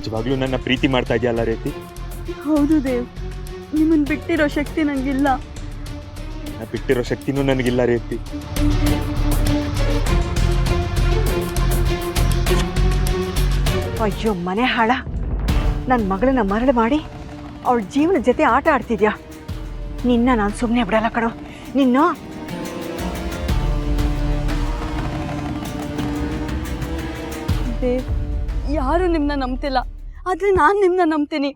ನಿಜವಾಗ್ಲೂ ನನ್ನ ಪ್ರೀತಿ ಮಾಡ್ತಾ ಇದೆಯಲ್ಲ ರೇವತಿ? ಹೌದು ದೇವ್, ನಿಮ್ಮನ್ನು ಬಿಟ್ಟಿರೋ ಶಕ್ತಿ ನನಗಿಲ್ಲ. ನನ್ನ ಬಿಟ್ಟಿರೋ ಶಕ್ತಿನೂ ನನಗಿಲ್ಲ ರೇವತಿ. ಅಯ್ಯೋ ಮನೆ ಹಾಳ, ನನ್ನ ಮಗಳನ್ನ ಮರಳು ಮಾಡಿ ಅವಳ ಜೀವನ ಜೊತೆ ಆಟ ಆಡ್ತಿದ್ಯಾ? ನಿನ್ನ ನಾನು ಸುಮ್ಮನೆ ಬಿಡಲ್ಲ ಕಣೋ ನಿನ್ನ. ದೇವ್, ಯಾರು ನಿಮ್ಮನ್ನ ನಂಬ್ತಿಲ್ಲ, ಆದ್ರೆ ನಾನು ನಿಮ್ಮನ್ನ ನಂಬ್ತೀನಿ.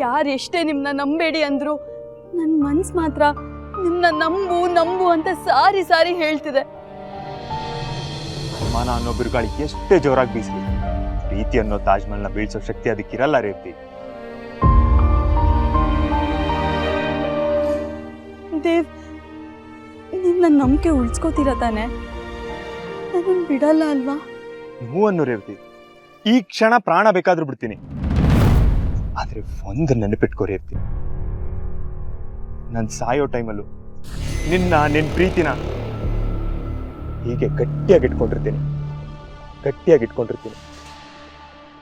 ಯಾರು ಎಷ್ಟೇ ನಿಮ್ಮನ್ನ ನಂಬೇಡಿ ಅಂದ್ರು ನನ್ನ ಮನ್ಸು ಮಾತ್ರ ನಿಮ್ಮನ್ನ ನಂಬು ನಂಬು ಅಂತ ಸಾರಿ ಸಾರಿ ಹೇಳ್ತಿದೆ. ಅನುಮಾನ ಅನ್ನೋ ಬಿರುಗಾಳಿ ಎಷ್ಟೇ ಜೋರಾಗಿ ಬೀಸಲಿ, ಪ್ರೀತಿ ಅನ್ನೋ ತಾಜ್ ಮಹಲ್ನ ಬೀಳ್ಸೋ ಶಕ್ತಿ ಅದಕ್ಕಿರಲ್ಲ ರೇವತಿ. ದೇವ್, ನೀವು ನನ್ನ ನಂಬಿಕೆ ಉಳಿಸ್ಕೋತೀರ ತಾನೆ? ನನ್ನ ಬಿಡಲ್ಲ ಅಲ್ವಾ? ಹೂ ಅನ್ನೋ ರೇವತಿ, ಈ ಕ್ಷಣ ಪ್ರಾಣ ಬೇಕಾದ್ರೂ ಬಿಡ್ತೀನಿ. ಆದ್ರೆ ಒಂದು ನೆನಪಿಟ್ಕೋ ರೇವತಿ, ನನ್ ಸಾಯೋ ಟೈಮಲ್ಲೂ ನಿನ್ನ ಪ್ರೀತಿನ ಹೀಗೆ ಗಟ್ಟಿಯಾಗಿ ಇಟ್ಕೊಂಡಿರ್ತೀನಿ.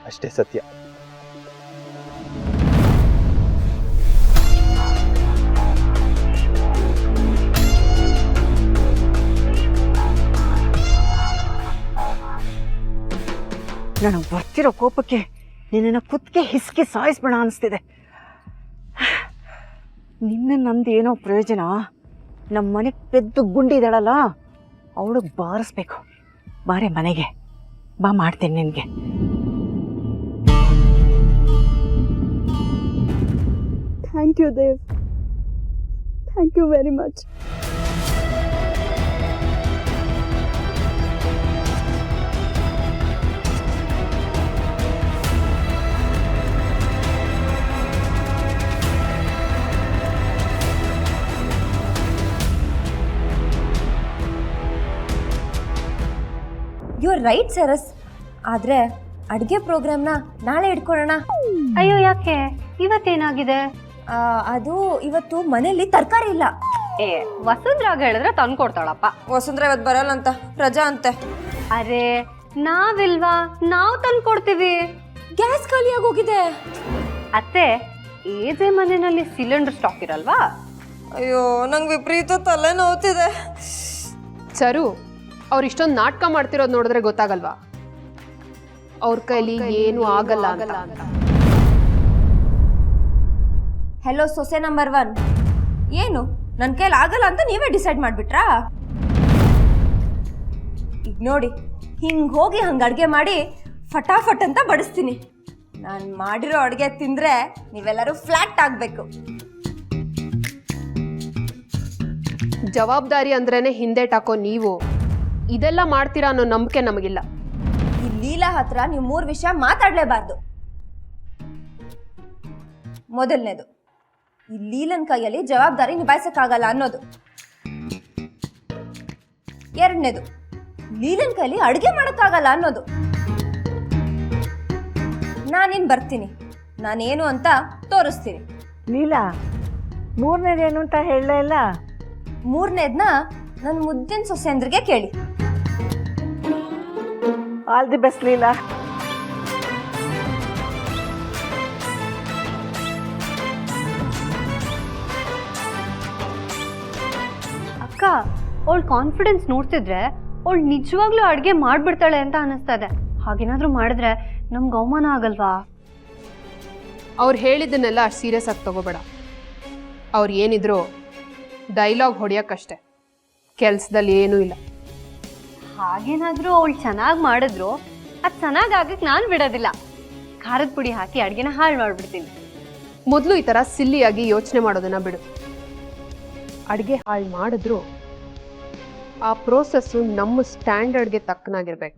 ಅಷ್ಟೇ ಸತ್ಯ. ನನಗೆ ಬರ್ತಿರೋ ಕೋಪಕ್ಕೆ ನಿನ್ನ ಕುತ್ತಿಗೆ ಹಿಸ್ಕಿ ಸಾಯಿಸ್ಬೇಡ ಅನಿಸ್ತಿದೆ. ನಿನ್ನ ನಂದು ಏನೋ ಪ್ರಯೋಜನ? ನಮ್ಮ ಮನೆ ಪೆದ್ದು ಗುಂಡಿದಾಳಲ್ಲ, ಅವಳಿಗೆ ಬಾರಿಸ್ಬೇಕು. ಬಾರೆ ಮನೆಗೆ ಬಾ, ಮಾಡ್ತೀನಿ ನಿನಗೆ. Thank you Dev, thank you very much. You right Saras, ಆದರೆ ಅಡುಗೆ ಪ್ರೋಗ್ರಾಮ್ನ ನಾಳೆ ಇಟ್ಕೊಳ್ಳೋಣ. ಅಯ್ಯೋ ಯಾಕೆ? ಇವತ್ತೇನಾಗಿದೆ? ಅದು ಇವತ್ತು ಮನೇಲಿ ತರಕಾರಿ ಇಲ್ಲ. ವಸುಂಧ್ರಾಗ ಹೇಳಿದ್ರೆ ತಂದ್ಕೊಡ್ತಾಳಪ್ಪ. ವಸುಂಧ್ರ ಇವತ್ತು ಬರಲ್ಲ ಅಂತ, ರಜಾ ಅಂತೆ. ಅರೆ ನಾವಿಲ್ವಾ? ನಾವು ತಂದ್ಕೊಡ್ತೀವಿ. ಗ್ಯಾಸ್ ಖಾಲಿಯಾಗಿ ಹೋಗಿದೆ. ಅತ್ತೆ, ಏಜೆ ಮನೆಯಲ್ಲಿ ಸಿಲಿಂಡರ್ ಸ್ಟಾಕ್ ಇರಲ್ವಾ? ಅಯ್ಯೋ, ನಂಗೆ ವಿಪರೀತ ತಲೆ ನೋವ್ತಿದೆ. ಸರು, ಅವ್ರು ಇಷ್ಟೊಂದು ನಾಟಕ ಮಾಡ್ತಿರೋದು ನೋಡಿದ್ರೆ ಗೊತ್ತಾಗಲ್ವಾ ಅವ್ರ ಕೈಲಿ ಏನು ಆಗಲ್ಲ ಅಂತ. ಹೆಲೋ ಸೊಸೆ ನಂಬರ್ 1, ಏನು ನನ್ನ ಕೈಲಿ ಆಗಲ್ಲ ಅಂತ ನೀವೇ ಡಿಸೈಡ್ ಮಾಡಿಬಿಟ್ರಾ? ಈಗ ನೋಡಿ, ಹಿಂಗೆ ಹೋಗಿ ಹಂಗೆ ಅಡುಗೆ ಮಾಡಿ ಫಟಾಫಟ್ ಅಂತ ಬಡಿಸ್ತೀನಿ. ನಾನು ಮಾಡಿರೋ ಅಡುಗೆ ತಿಂದರೆ ನೀವೆಲ್ಲರೂ ಫ್ಲಾಟ್ ಆಗಬೇಕು. ಜವಾಬ್ದಾರಿ ಅಂದ್ರೇನೆ ಹಿಂದೇಟಾಕೋ ನೀವು ಇದೆಲ್ಲ ಮಾಡ್ತೀರಾ ಅನ್ನೋ ನಂಬಿಕೆ ನಮಗಿಲ್ಲ. ಈ ಲೀಲಾ ಹತ್ರ ನೀವು 3 ವಿಷಯ ಮಾತಾಡಲೇಬಾರ್ದು. ಮೊದಲನೇದು, ಈ ಲೀಲನ್ ಕೈಯಲ್ಲಿ ಜವಾಬ್ದಾರಿ ನಿಭಾಯಿಸಕ್ಕಾಗಲ್ಲ ಅನ್ನೋದು. ಎರಡನೇದು, ಲೀಲನ್ ಕೈಯಲ್ಲಿ ಅಡುಗೆ ಮಾಡೋಕ್ಕಾಗಲ್ಲ ಅನ್ನೋದು. ನಾನಿನ್ ಬರ್ತೀನಿ, ನಾನೇನು ಅಂತ ತೋರಿಸ್ತೀನಿ. ಲೀಲಾ, ಮೂರನೇದೇನು ಅಂತ ಹೇಳಲೇ ಇಲ್ಲ? ಮೂರನೇದನ್ನ ನನ್ನ ಮುದ್ದಿನ ಸೊಸೆಂದ್ರಿಗೆ ಕೇಳಿ. All the best Leela. ಅಕ್ಕ, ಅವಳ ಕಾನ್ಫಿಡೆನ್ಸ್ ನೋಡ್ತಿದ್ರೆ ಅವಳು ನಿಜವಾಗ್ಲೂ ಅಡುಗೆ ಮಾಡ್ಬಿಡ್ತಾಳೆ ಅಂತ ಅನಿಸ್ತಾ ಇದೆ. ಹಾಗೇನಾದ್ರೂ ಮಾಡಿದ್ರೆ ನಮ್ಗೆ ಅವಮಾನ ಆಗಲ್ವಾ? ಅವ್ರು ಹೇಳಿದ್ದನ್ನೆಲ್ಲ ಅಷ್ಟು ಸೀರಿಯಸ್ ಆಗಿ ತಗೋಬೇಡ. ಅವ್ರು ಏನಿದ್ರು ಡೈಲಾಗ್ ಹೊಡಿಯೋಕ್ಕಷ್ಟೆ, ಕೆಲ್ಸದಲ್ಲಿ ಏನೂ ಇಲ್ಲ. ಹಾಗೇನಾದ್ರೂ ಅವಳು ಚೆನ್ನಾಗಿ ಮಾಡಿದ್ರು ಅದು ಚೆನ್ನಾಗಿ ಆಗಕ್ಕೆ ನಾನು ಬಿಡೋದಿಲ್ಲ. ಖಾರದ ಪುಡಿ ಹಾಕಿ ಅಡುಗೆನ ಹಾಳು ಮಾಡಿಬಿಡ್ತೀನಿ. ಮೊದಲು ಈ ಥರ ಸಿಲ್ಲಿಯಾಗಿ ಯೋಚನೆ ಮಾಡೋದನ್ನ ಬಿಡು. ಅಡುಗೆ ಹಾಳು ಮಾಡಿದ್ರು ಆ ಪ್ರೋಸೆಸ್ಸು ನಮ್ಮ ಸ್ಟ್ಯಾಂಡರ್ಡ್ಗೆ ತಕ್ಕನಾಗಿರ್ಬೇಕು.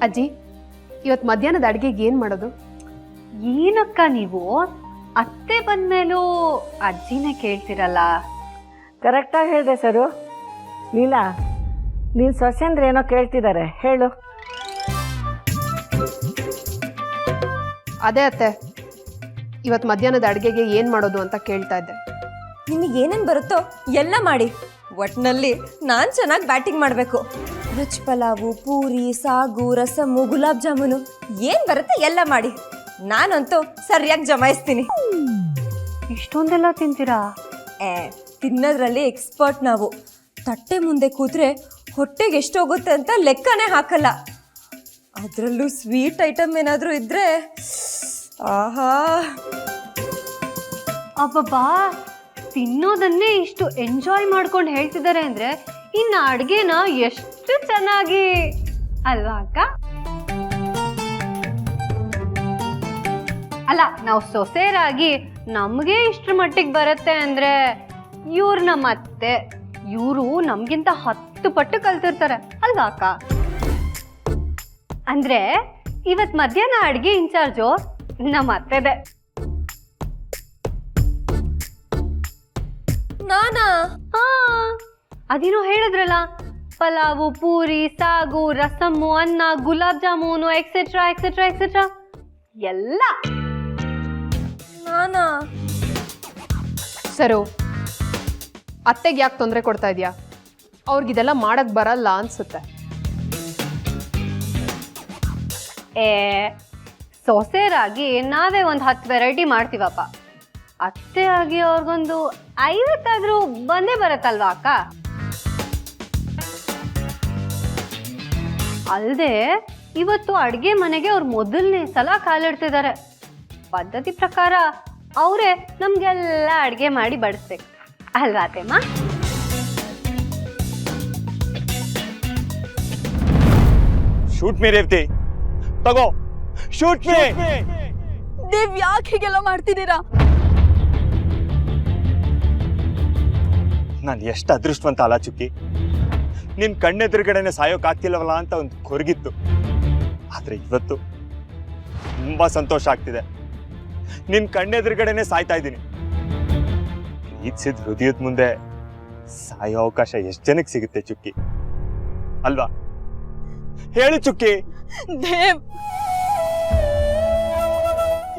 ಅಜ್ಜಿ, ಇವತ್ತು ಮಧ್ಯಾಹ್ನದ ಅಡುಗೆಗೆ ಏನು ಮಾಡೋದು? ಏನಕ್ಕ ನೀವು ಅತ್ತೆ ಬಂದ್ಮೇಲೂ ಅಜ್ಜಿನೇ ಕೇಳ್ತಿರಲ್ಲ? ಕರೆಕ್ಟಾಗಿ ಹೇಳಿದೆ ಸರು. ಲೀಲಾ, ನೀನು ಸೊಸೆಂದ್ರೆ ಏನೋ ಕೇಳ್ತಿದ್ದಾರೆ, ಹೇಳು. ಅದೇ ಅತ್ತೆ, ಇವತ್ತು ಮಧ್ಯಾಹ್ನದ ಅಡುಗೆಗೆ ಏನು ಮಾಡೋದು ಅಂತ ಕೇಳ್ತಾ ಇದ್ದೆ. ನಿಮಗೆ ಏನೇನು ಬರುತ್ತೋ ಎಲ್ಲ ಮಾಡಿ. ಒಟ್ಟಿನಲ್ಲಿ ನಾನು ಚೆನ್ನಾಗಿ ಬ್ಯಾಟಿಂಗ್ ಮಾಡಬೇಕು. ವೆಜ್ ಪಲಾವು, ಪೂರಿ, ಸಾಗು, ರಸಮ್ಮು, ಗುಲಾಬ್ ಜಾಮೂನು ಏನು ಬರುತ್ತೆ ಎಲ್ಲ ಮಾಡಿ. ನಾನಂತೂ ಸರಿಯಾಗಿ ಜಮಾಯಿಸ್ತೀನಿ. ಇಷ್ಟೊಂದೆಲ್ಲ ತಿಂತೀರಾ? ತಿನ್ನೋದ್ರಲ್ಲಿ ಎಕ್ಸ್ಪರ್ಟ್ ನಾವು. ತಟ್ಟೆ ಮುಂದೆ ಕೂತ್ರೆ ಹೊಟ್ಟೆಗೆ ಎಷ್ಟು ಹೋಗುತ್ತೆ ಅಂತ ಲೆಕ್ಕನೇ ಹಾಕಲ್ಲ. ಅದರಲ್ಲೂ ಸ್ವೀಟ್ ಐಟಮ್ ಏನಾದರೂ ಇದ್ರೆ ಆಹಾ. ಅಬ್ಬಬ್ಬಾ, ತಿನ್ನೋದನ್ನೇ ಇಷ್ಟು ಎಂಜಾಯ್ ಮಾಡ್ಕೊಂಡು ಹೇಳ್ತಿದ್ದಾರೆ ಅಂದ್ರೆ ಇನ್ನು ಅಡುಗೆನ ಎಷ್ಟು ಚೆನ್ನಾಗಿ ಅಲ್ವಾ ಅಕ್ಕ? ಅಲ್ಲ, ನಾವು ಸೊಸೆಯರಾಗಿ ನಮಗೆ ಇಷ್ಟ್ರ ಮಟ್ಟಿಗೆ ಬರುತ್ತೆ ಅಂದ್ರೆ ಇವ್ರು ನಮ್ಮ ಅತ್ತೆ, ಇವರು ನಮ್ಗಿಂತ 10 ಪಟ್ಟು ಕಲ್ತಿರ್ತಾರೆ ಅಲ್ವಾ ಅಕ್ಕ? ಅಂದ್ರೆ ಇವತ್ ಮಧ್ಯಾಹ್ನ ಅಡ್ಗೆ ಇನ್ಚಾರ್ಜು ನಮ್ಮ ಅತ್ತೆದೆ. ನಾನಾ? ಅದೇನೋ ಹೇಳಿದ್ರಲ್ಲ, ಪಲಾವು, ಪೂರಿ, ಸಾಗು, ರಸಮ್ಮು, ಅನ್ನ, gulab jamun etcetera etcetera etcetera ಎಲ್ಲ ನಾನಾ? ಸರು, ಅತ್ತೆಗೆ ಯಾಕೆ ತೊಂದರೆ ಕೊಡ್ತಾ ಇದೆಯಾ? ಅವ್ರಿಗಿದೆಲ್ಲ ಮಾಡಕ್ ಬರಲ್ಲ ಅನ್ಸುತ್ತೆ. ಸೊಸೆಯರಾಗಿ ನಾವೇ ಒಂದು 10 ವೆರೈಟಿ ಮಾಡ್ತೀವಪ್ಪ. ಅತ್ತೆ ಆಗಿ ಅವ್ರಿಗೊಂದು 50 ಆದ್ರೂ ಬಂದೇ ಬರತ್ತಲ್ವಾ ಅಕ್ಕ? ಅಲ್ಲದೆ ಇವತ್ತು ಅಡುಗೆ ಮನೆಗೆ ಅವ್ರು ಮೊದಲನೇ ಸಲ ಕಾಲಿಡ್ತಿದ್ದಾರೆ. ಪದ್ಧತಿ ಪ್ರಕಾರ ಅವರೇ ನಮ್ಗೆಲ್ಲ ಅಡುಗೆ ಮಾಡಿ ಬಡಿಸ್ಬೇಕು ಅಲ್ವಾ ಅತ್ತೆಮ್ಮ? ಶೂಟ್ ಮೀ ರೇವತಿ, ತಗೋ ಶೂಟ್ ಮೀ. ದೇವ್, ಯಾಕೆ ಹೀಗೆಲ್ಲ ಮಾಡ್ತಿದ್ದೀರಾ? ನಾನು ಎಷ್ಟು ಅದೃಷ್ಟವಂತ ಅಲ್ಲ ಚುಕ್ಕಿ. ನಿನ್ ಕಣ್ಣೆದುರುಗಡೆನೆ ಸಾಯೋಕ್ಕಾಗ್ತಿಲ್ಲವಲ್ಲ ಅಂತ ಒಂದು ಕೊರಗಿತ್ತು. ಆದ್ರೆ ಇವತ್ತು ತುಂಬಾ ಸಂತೋಷ ಆಗ್ತಿದೆ. ನಿನ್ ಕಣ್ಣೆದುರುಗಡೆನೆ ಸಾಯ್ತಾ ಇದ್ದೀನಿ. ಪ್ರೀತಿಸಿದ ಹೃದಯದ ಮುಂದೆ ಸಾಯೋ ಅವಕಾಶ ಎಷ್ಟು ಜನಕ್ಕೆ ಸಿಗುತ್ತೆ ಚುಕ್ಕಿ, ಅಲ್ವಾ? ಹೇಳು ಚುಕ್ಕಿ. ದೇವ್,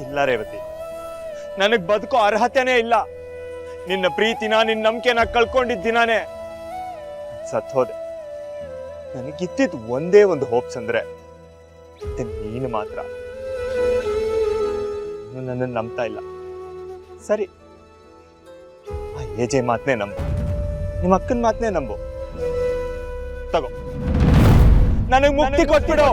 ಇಲ್ಲ ರೇವತಿ, ನನಗ್ ಬದುಕೋ ಅರ್ಹತೆನೇ ಇಲ್ಲ. ನಿನ್ನ ಪ್ರೀತಿನ, ನಿನ್ನ ನಂಬಿಕೆನ ಕಳ್ಕೊಂಡಿದ್ದಿನಾನೇ ಸತ್ ಹೋದೆ. ನನಗಿದ್ದಿದ್ದು ಒಂದೇ ಒಂದು ಹೋಪ್ಸ್ ಅಂದ್ರೆ ನೀನು ಮಾತ್ರ. ನನ್ನನ್ನು ನಂಬ್ತಾ ಇಲ್ಲ. ಸರಿ, ಆ ಏಜೆ ಮಾತನ್ನೇ ನಂಬು, ನಿಮ್ಮ ಅಕ್ಕನ ಮಾತನ್ನೇ ನಂಬು. ತಗೋ, ನನಗೆ ಮುಕ್ತಿ ಕೊಟ್ಬಿಡು.